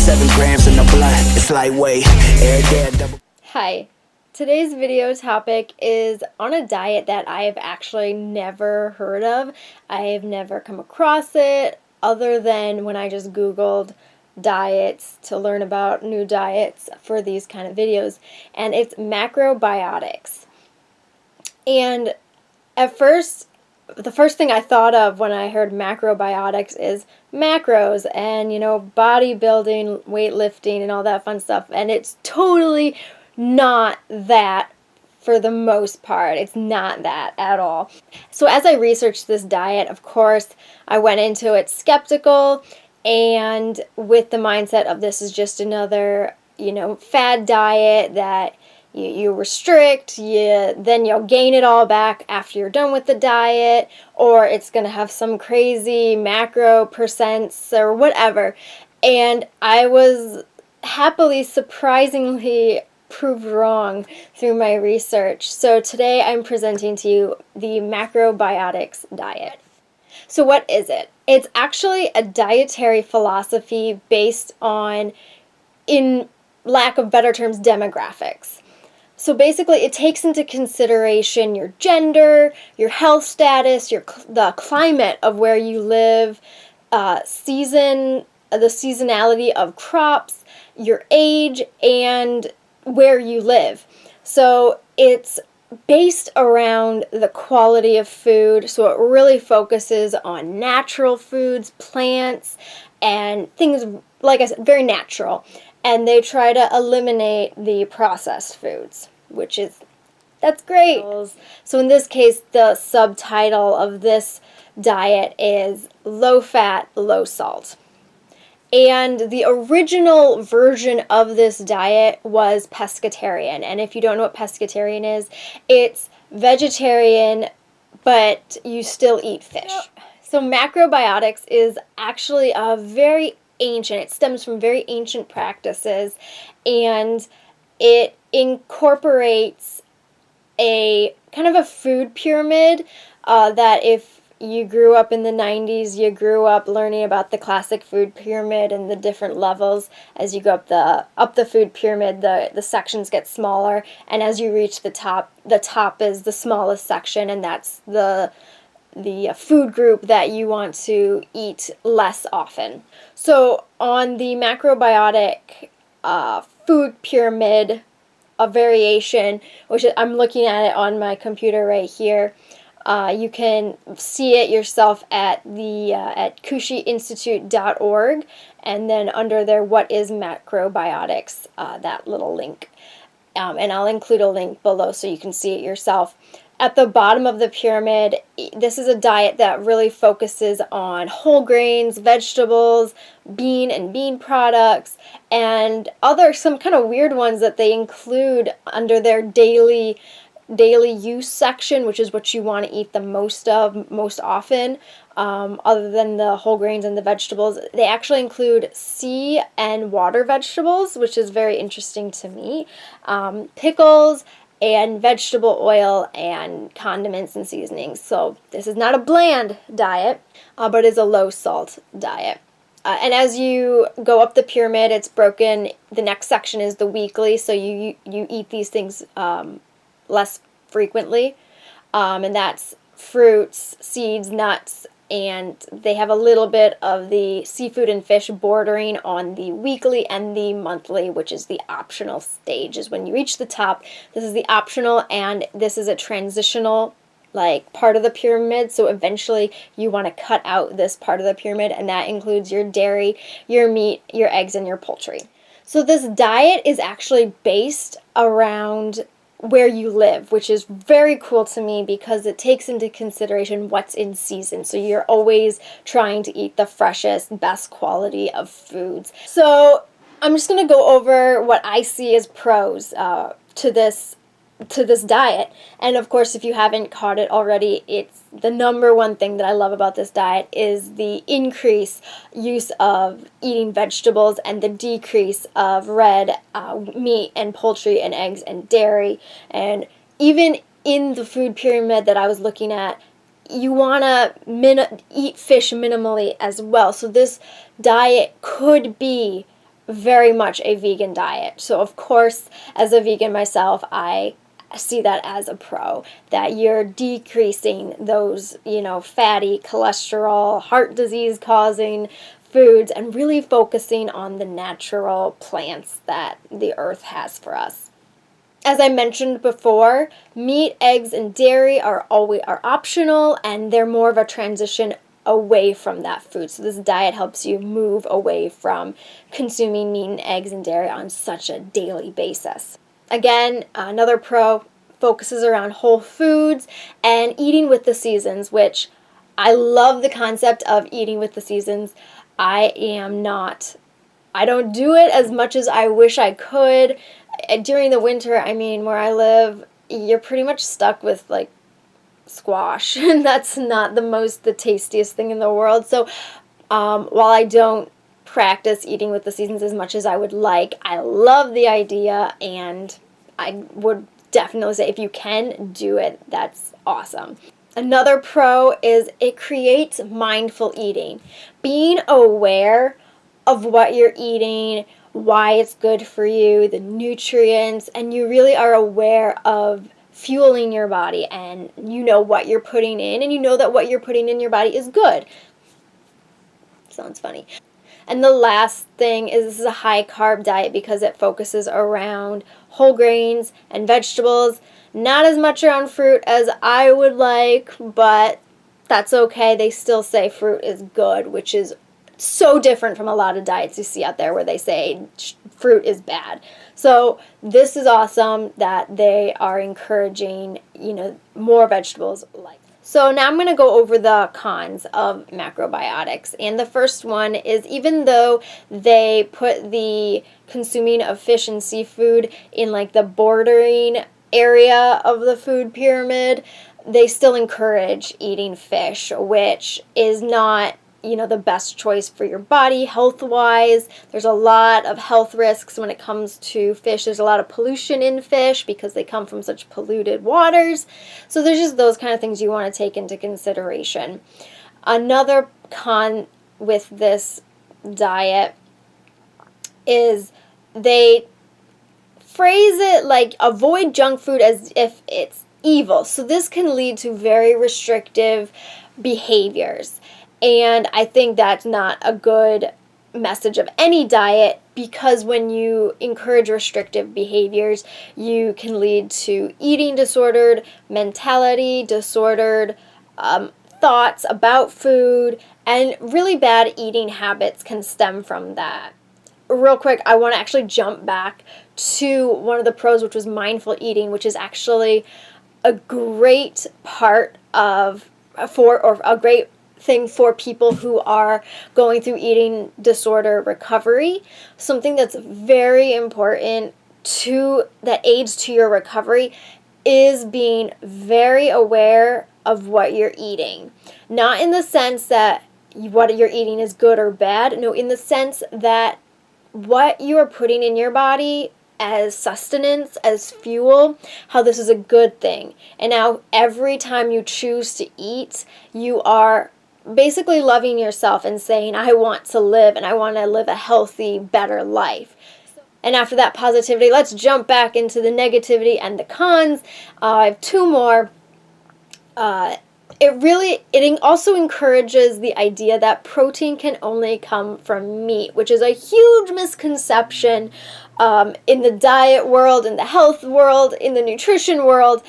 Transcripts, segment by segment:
7 grams in the blood, it's lightweight. Every day I double. Hi. Today's video topic is on a diet that I have actually never heard of. I have never come across it other than when I just Googled diets to learn about new diets for these kind of videos, and it's macrobiotics. And at first, the first thing I thought of when I heard macrobiotics is macros and, bodybuilding, weightlifting, and all that fun stuff. And it's totally not that for the most part. It's not that at all. So as I researched this diet, of course, I went into it skeptical and with the mindset of this is just another, fad diet that you restrict, then you'll gain it all back after you're done with the diet, or it's going to have some crazy macro percents or whatever. And I was happily, surprisingly proved wrong through my research. So today I'm presenting to you the macrobiotics diet. So what is it? It's actually a dietary philosophy based on, in lack of better terms, demographics. So basically, it takes into consideration your gender, your health status, the climate of where you live, the seasonality of crops, your age, and where you live. So it's based around the quality of food. So it really focuses on natural foods, plants, and things, like I said, very natural. And they try to eliminate the processed foods, that's great. So in this case, the subtitle of this diet is low fat, low salt. And the original version of this diet was pescatarian. And if you don't know what pescatarian is, it's vegetarian, but you still eat fish. So macrobiotics is actually a very ancient, it stems from very ancient practices, and it incorporates a kind of a food pyramid that if you grew up in the 90s, you grew up learning about the classic food pyramid and the different levels. As you go up the food pyramid, the sections get smaller, and as you reach the top is the smallest section, and that's the food group that you want to eat less often. So on the macrobiotic food pyramid, a variation, which I'm looking at it on my computer right here, you can see it yourself at kushiinstitute.org, and then under there, what is macrobiotics, that little link. And I'll include a link below so you can see it yourself. At the bottom of the pyramid, this is a diet that really focuses on whole grains, vegetables, bean products, and some kind of weird ones that they include under their daily use section, which is what you want to eat the most of, most often, other than the whole grains and the vegetables. They actually include sea and water vegetables, which is very interesting to me, pickles, and vegetable oil and condiments and seasonings. So this is not a bland diet, but is a low salt diet. And as you go up the pyramid, it's broken. The next section is the weekly, so you eat these things less frequently, and that's fruits, seeds, nuts, and they have a little bit of the seafood and fish bordering on the weekly and the monthly, which is the optional stage. Is when you reach the top, this is the optional, and this is a transitional part of the pyramid, so eventually you want to cut out this part of the pyramid, and that includes your dairy, your meat, your eggs, and your poultry. So this diet is actually based around where you live, which is very cool to me because it takes into consideration what's in season. So you're always trying to eat the freshest, best quality of foods. So I'm just going to go over what I see as pros to this diet. And of course, if you haven't caught it already, it's the number one thing that I love about this diet is the increase use of eating vegetables and the decrease of red meat and poultry and eggs and dairy. And even in the food pyramid that I was looking at, you want to eat fish minimally as well. So this diet could be very much a vegan diet. So of course, as a vegan myself, I see that as a pro, that you're decreasing those, fatty, cholesterol, heart disease causing foods and really focusing on the natural plants that the earth has for us. As I mentioned before, meat, eggs, and dairy are optional, and they're more of a transition away from that food. So this diet helps you move away from consuming meat and eggs and dairy on such a daily basis. Again, another pro focuses around whole foods and eating with the seasons, which I love the concept of eating with the seasons. I don't do it as much as I wish I could. During the winter, where I live, you're pretty much stuck with like squash, and that's not the tastiest thing in the world. So while I don't practice eating with the seasons as much as I would like, I love the idea, and I would definitely say if you can do it, that's awesome. Another pro is it creates mindful eating. Being aware of what you're eating, why it's good for you, the nutrients, and you really are aware of fueling your body, and you know what you're putting in, and you know that what you're putting in your body is good. Sounds funny. And the last thing is this is a high carb diet because it focuses around whole grains and vegetables. Not as much around fruit as I would like, but that's okay. They still say fruit is good, which is so different from a lot of diets you see out there where they say fruit is bad. So this is awesome that they are encouraging, more vegetables like. So now I'm going to go over the cons of macrobiotics. And the first one is, even though they put the consuming of fish and seafood in like the bordering area of the food pyramid, they still encourage eating fish, which is not the best choice for your body health-wise. There's a lot of health risks when it comes to fish. There's a lot of pollution in fish because they come from such polluted waters. So there's just those kind of things you want to take into consideration. Another con with this diet is they phrase it like avoid junk food as if it's evil. So this can lead to very restrictive behaviors. And I think that's not a good message of any diet, because when you encourage restrictive behaviors, you can lead to eating disordered mentality, disordered thoughts about food, and really bad eating habits can stem from that. Real quick, I want to actually jump back to one of the pros, which was mindful eating, which is actually a great part of, or a great thing for people who are going through eating disorder recovery. Something that's very important that aids to your recovery is being very aware of what you're eating. Not in the sense that what you're eating is good or bad. No, in the sense that what you are putting in your body as sustenance, as fuel, how this is a good thing. And now every time you choose to eat, you are basically loving yourself and saying, I want to live, and I want to live a healthy, better life. And after that positivity, let's jump back into the negativity and the cons. I have two more. It also encourages the idea that protein can only come from meat, which is a huge misconception in the diet world, in the health world, in the nutrition world.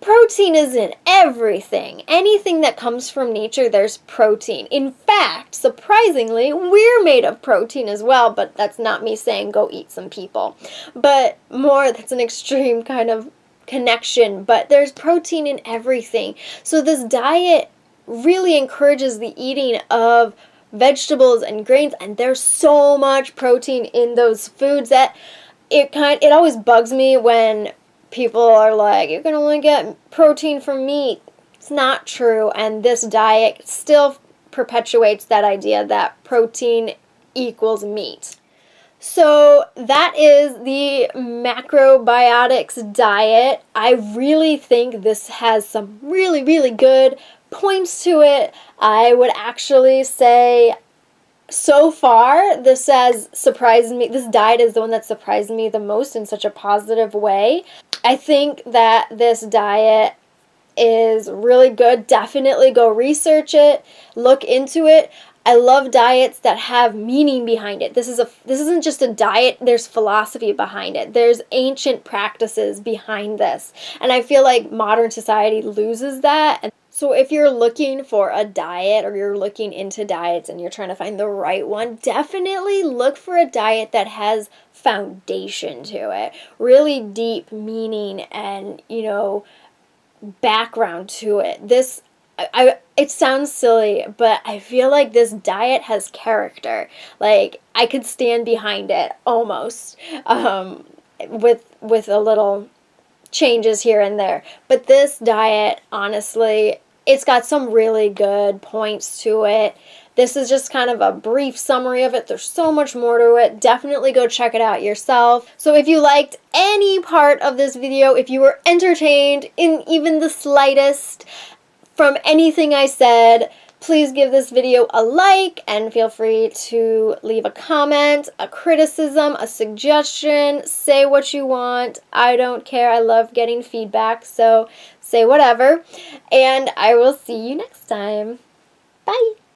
Protein is in everything. Anything that comes from nature, there's protein. In fact, surprisingly, we're made of protein as well, but that's not me saying go eat some people. But that's an extreme kind of connection, but there's protein in everything. So this diet really encourages the eating of vegetables and grains, and there's so much protein in those foods that it always bugs me when people are like, you can only get protein from meat. It's not true, and this diet still perpetuates that idea that protein equals meat. So that is the macrobiotics diet. I really think this has some really, really good points to it. I would actually say So far, this has surprised me. This diet is the one that surprised me the most in such a positive way. I think that this diet is really good. Definitely go research it, look into it. I love diets that have meaning behind it. This isn't just a diet, there's philosophy behind it. There's ancient practices behind this. And I feel like modern society loses that. And so if you're looking for a diet or you're looking into diets and you're trying to find the right one, definitely look for a diet that has foundation to it. Really deep meaning and, background to it. It sounds silly, but I feel like this diet has character. Like I could stand behind it almost, with a little changes here and there. But this diet, honestly, it's got some really good points to it. This is just kind of a brief summary of it. There's so much more to it. Definitely go check it out yourself. So if you liked any part of this video, if you were entertained in even the slightest from anything I said, please give this video a like and feel free to leave a comment, a criticism, a suggestion. Say what you want. I don't care. I love getting feedback, so say whatever. And I will see you next time. Bye.